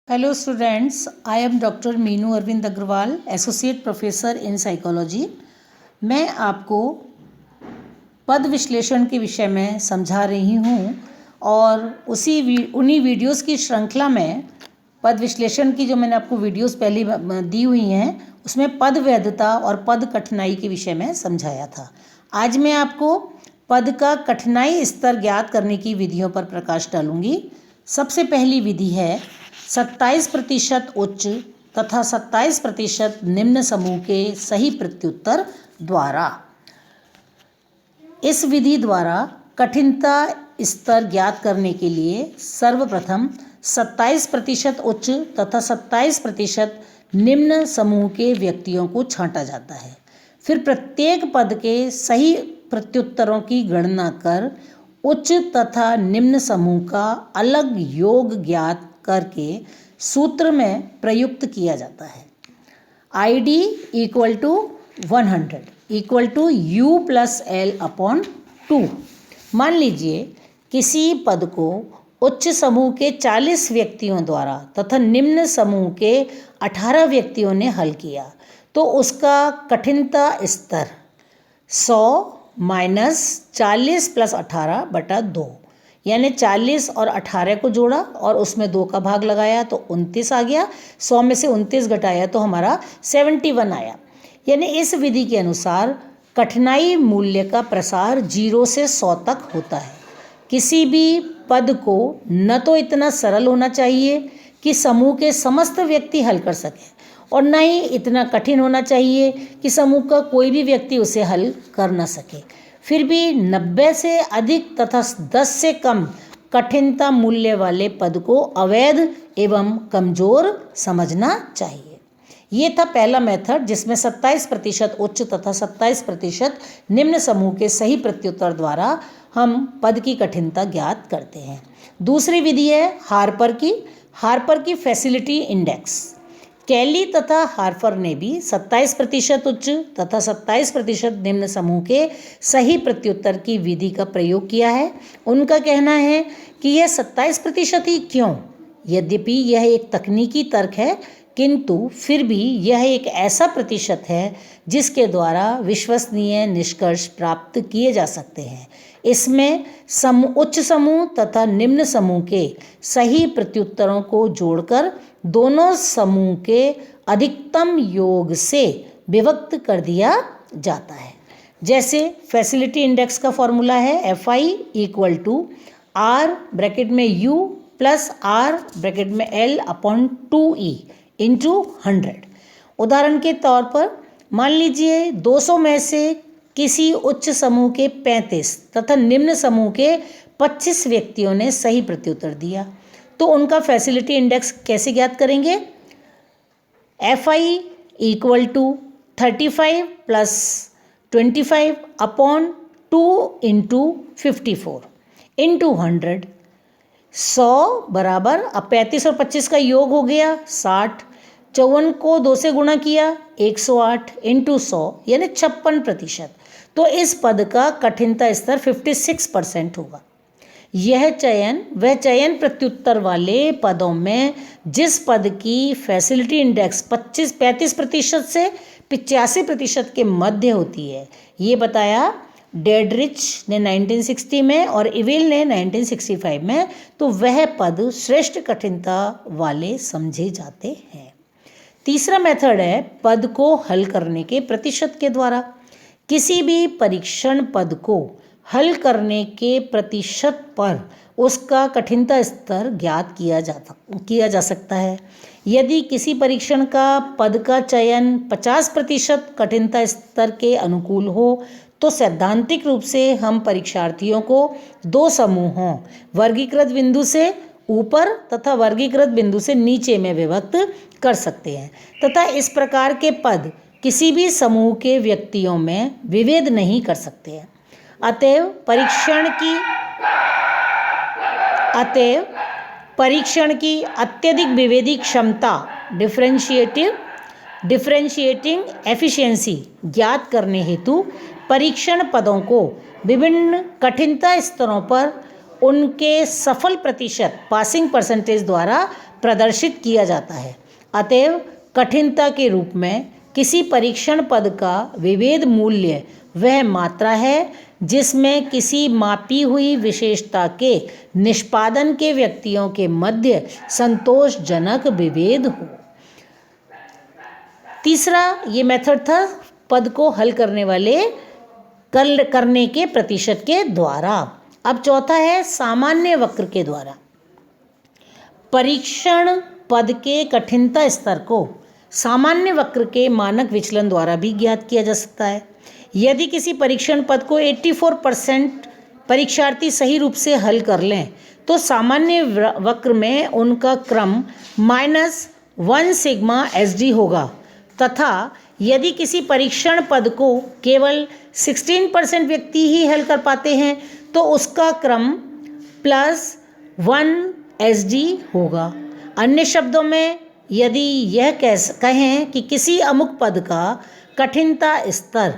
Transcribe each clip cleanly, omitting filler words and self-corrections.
Hello students, I am Dr. Meenu Arvind Agarwal, associate professor in psychology. मैं आपको पद विश्लेषण के विषय में समझा रही हूँ और उन्हीं वीडियोस की श्रृंखला में पद विश्लेषण की जो मैंने आपको वीडियोस पहले दी हुई हैं उसमें पद वैधता और पद कठिनाई के विषय में समझाया था। आज मैं आपको पद का कठिनाई स्तर ज्ञात करने की विधियों पर प्रकाश डालूंगी। सबसे पहली विधि है 27% उच्च तथा 27% निम्न समूह के सही प्रत्युत्तर द्वारा। इस विधि द्वारा कठिनता स्तर ज्ञात करने के लिए सर्वप्रथम 27% उच्च तथा 27% निम्न समूह के व्यक्तियों को छांटा जाता है। फिर प्रत्येक पद के सही प्रत्युत्तरों की गणना कर उच्च तथा निम्न समूह का अलग योग ज्ञात करके सूत्र में प्रयुक्त किया जाता है। ID equal to 100 equal to U plus L upon 2। मान लीजिए किसी पद को उच्च समूह के 40 व्यक्तियों द्वारा तथा निम्न समूह के 18 व्यक्तियों ने हल किया तो उसका कठिनता स्तर 100 माइनस 40 प्लस 18 बटा 2 यानी 40 और 18 को जोड़ा और उसमें 2 का भाग लगाया तो 29 आ गया। 100 में से 29 घटाया तो हमारा 71 आया। यानी इस विधि के अनुसार कठिनाई मूल्य का प्रसार 0 से 100 तक होता है। किसी भी पद को न तो इतना सरल होना चाहिए कि समूह के समस्त व्यक्ति हल कर सकें और न ही इतना कठिन होना चाहिए कि समूह का कोई भी व्यक्ति उसे हल कर न सके। फिर भी 90 से अधिक तथा 10 से कम कठिनता मूल्य वाले पद को अवैध एवं कमजोर समझना चाहिए। ये था पहला मेथड जिसमें 27% उच्च तथा 27% निम्न समूह के सही प्रत्युत्तर द्वारा हम पद की कठिनता ज्ञात करते हैं। दूसरी विधि है हार्पर की फैसिलिटी इंडेक्स। कैली तथा हार्पर ने भी 27% उच्च तथा 27% निम्न समूह के सही प्रत्युत्तर की विधि का प्रयोग किया है। उनका कहना है कि यह 27% ही क्यों, यद्यपि यह एक तकनीकी तर्क है किंतु फिर भी यह एक ऐसा प्रतिशत है जिसके द्वारा विश्वसनीय निष्कर्ष प्राप्त किए जा सकते हैं। इसमें उच्च समूह तथा निम्न समूह के सही प्रत्युत्तरों को जोड़कर दोनों समूह के अधिकतम योग से विभक्त कर दिया जाता है। जैसे फैसिलिटी इंडेक्स का फॉर्मूला है FI equal to R bracket में U प्लस R ब्रैकेट में L अपॉन 2E इंटू 100। उदाहरण के तौर पर मान लीजिए 200 में से किसी उच्च समूह के 35 तथा निम्न समूह के 25 व्यक्तियों ने सही प्रत्युत्तर दिया तो उनका फैसिलिटी इंडेक्स कैसे ज्ञात करेंगे। FI equal to 35 plus 25 upon 2 into 54 into 100। 100 बराबर, अब 35 और 25 का योग हो गया 60। 54 को 2 से गुणा किया 108 इंटू 100 यानी 56%। तो इस पद का कठिनता स्तर 56% होगा। यह चयन प्रत्युत्तर वाले पदों में जिस पद की फैसिलिटी इंडेक्स 35% से 85% के मध्य होती है, ये बताया डेडरिच ने 1960 में और इविल ने 1965 में, तो वह पद श्रेष्ठ कठिनता वाले समझे जाते हैं। तीसरा मेथड है पद को हल करने के प्रतिशत के द्वारा। किसी भी परीक्षण पद को हल करने के प्रतिशत पर उसका कठिनता स्तर ज्ञात किया जा सकता है। यदि किसी परीक्षण का पद का चयन 50% कठिनता स्तर के अनुकूल हो तो सैद्धांतिक रूप से हम परीक्षार्थियों को 2 समूहों वर्गीकृत बिंदु से ऊपर तथा वर्गीकृत बिंदु से नीचे में विभक्त कर सकते हैं तथा इस प्रकार के पद किसी भी समूह के व्यक्तियों में विभेद नहीं कर सकते हैं। अतएव परीक्षण की अत्यधिक विभेदी क्षमता डिफरेंशिएटिंग एफिशिएंसी ज्ञात करने हेतु परीक्षण पदों को विभिन्न कठिनता स्तरों पर उनके सफल प्रतिशत पासिंग परसेंटेज द्वारा प्रदर्शित किया जाता है। अतएव कठिनता के रूप में किसी परीक्षण पद का विभेद मूल्य वह मात्रा है जिसमें किसी मापी हुई विशेषता के निष्पादन के व्यक्तियों के मध्य संतोषजनक विभेद हो। तीसरा ये मेथड था पद को हल करने के प्रतिशत के द्वारा। अब चौथा है सामान्य वक्र के द्वारा। परीक्षण पद के कठिनता स्तर को सामान्य वक्र के मानक विचलन द्वारा भी ज्ञात किया जा सकता है। यदि किसी परीक्षण पद को 84% परीक्षार्थी सही रूप से हल कर लें तो सामान्य वक्र में उनका क्रम -1 सिग्मा SD होगा, तथा यदि किसी परीक्षण पद को केवल 16% व्यक्ति ही हल कर पाते हैं तो उसका क्रम +1 SD होगा। अन्य शब्दों में यदि यह कहें कि किसी अमुक पद का कठिनता स्तर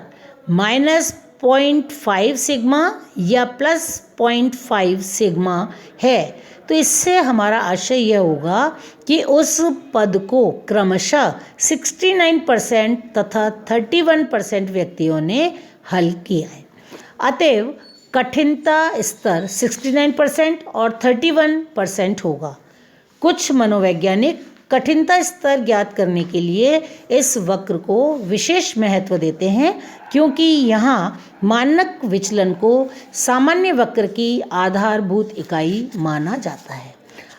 -0.5 सिग्मा या +0.5 सिग्मा है तो इससे हमारा आशय यह होगा कि उस पद को क्रमशः 69% तथा 31% व्यक्तियों ने हल किया है। अतएव कठिनता स्तर 69% और 31% होगा। कुछ मनोवैज्ञानिक कठिनता स्तर ज्ञात करने के लिए इस वक्र को विशेष महत्व देते हैं क्योंकि यहाँ मानक विचलन को सामान्य वक्र की आधारभूत इकाई माना जाता है।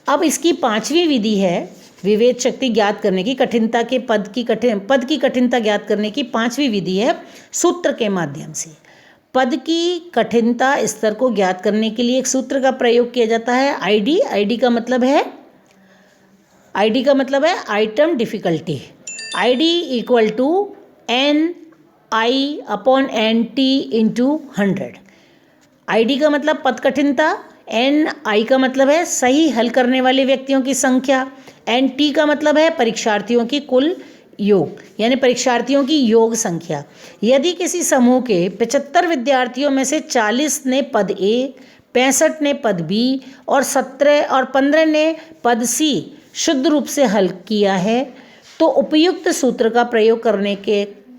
अब इसकी पांचवी विधि है विभेद शक्ति ज्ञात करने की, कठिनता के पद की कठिनता ज्ञात करने की पांचवी विधि है सूत्र के माध्यम से। पद की कठिनता स्तर को ज्ञात करने के लिए एक सूत्र का प्रयोग किया जाता है ID का मतलब है item difficulty. ID = NI/NT × 100। ID का मतलब पद कठिनता, NI का मतलब है सही हल करने वाले व्यक्तियों की संख्या, NT का मतलब है परीक्षार्थियों की कुल योग यानी परीक्षार्थियों की योग संख्या। यदि किसी समूह के 75 विद्यार्थियों में से 40 ने पद A, 65 ने पद B और 15 ने पद C शुद्ध रूप से हल किया है तो उपयुक्त सूत्र का प्रयोग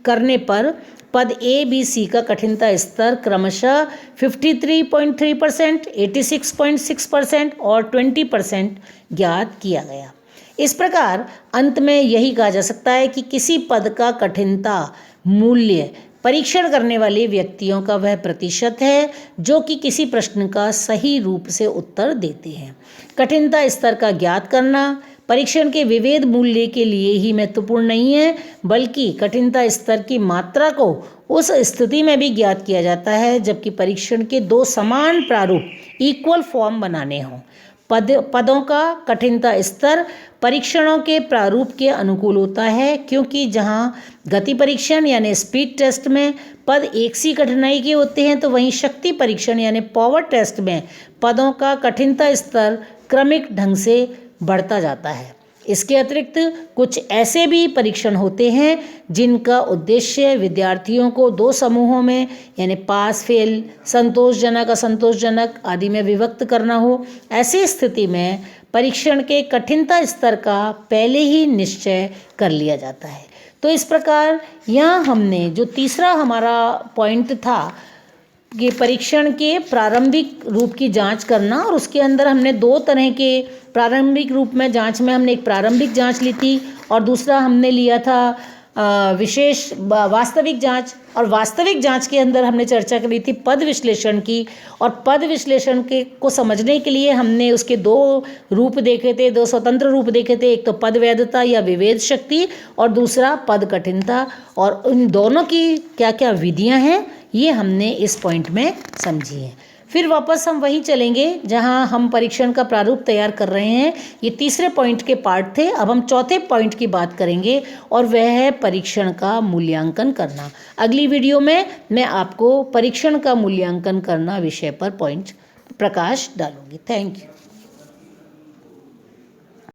करने पर पद A, B, C का कठिनता स्तर क्रमशः 53.3%, 86.6% और 20% ज्ञात किया गया। इस प्रकार अंत में यही कहा जा सकता है कि किसी पद का कठिनता मूल्य परीक्षण करने वाले व्यक्तियों का वह प्रतिशत है जो कि किसी प्रश्न का सही रूप से उत्तर देते हैं। कठिनता स्तर का ज्ञात करना परीक्षण के विभेद मूल्य के लिए ही महत्वपूर्ण नहीं है बल्कि कठिनता स्तर की मात्रा को उस स्थिति में भी ज्ञात किया जाता है जबकि परीक्षण के दो समान प्रारूप इक्वल फॉर्म बनाने हों। पदों का कठिनता स्तर परीक्षणों के प्रारूप के अनुकूल होता है क्योंकि जहां गति परीक्षण यानी स्पीड टेस्ट में पद एक सी कठिनाई के होते हैं तो वहीं शक्ति परीक्षण यानी पावर टेस्ट में पदों का कठिनता स्तर क्रमिक ढंग से बढ़ता जाता है। इसके अतिरिक्त कुछ ऐसे भी परीक्षण होते हैं जिनका उद्देश्य विद्यार्थियों को दो समूहों में यानी पास फेल, संतोषजनक, असंतोषजनक आदि में विभक्त करना हो। ऐसी स्थिति में परीक्षण के कठिनता स्तर का पहले ही निश्चय कर लिया जाता है। तो इस प्रकार यहाँ हमने जो तीसरा हमारा पॉइंट था कि परीक्षण के प्रारंभिक रूप की जांच करना और उसके अंदर हमने दो तरह के प्रारंभिक रूप में जांच में हमने एक प्रारंभिक जांच ली थी और दूसरा हमने लिया था विशेष वास्तविक जांच। और वास्तविक जांच के अंदर हमने चर्चा करी थी पद विश्लेषण की और पद विश्लेषण को समझने के लिए हमने उसके दो रूप देखे थे, दो स्वतंत्र रूप देखे थे। एक तो पद वैधता या विभेद शक्ति और दूसरा पद कठिनता। और उन दोनों की क्या क्या विधियां हैं ये हमने इस पॉइंट में समझी है। फिर वापस हम वहीं चलेंगे जहां हम परीक्षण का प्रारूप तैयार कर रहे हैं। ये तीसरे पॉइंट के पार्ट थे। अब हम चौथे पॉइंट की बात करेंगे और वह है परीक्षण का मूल्यांकन करना। अगली वीडियो में मैं आपको परीक्षण का मूल्यांकन करना विषय पर पॉइंट प्रकाश डालूंगी। Thank you.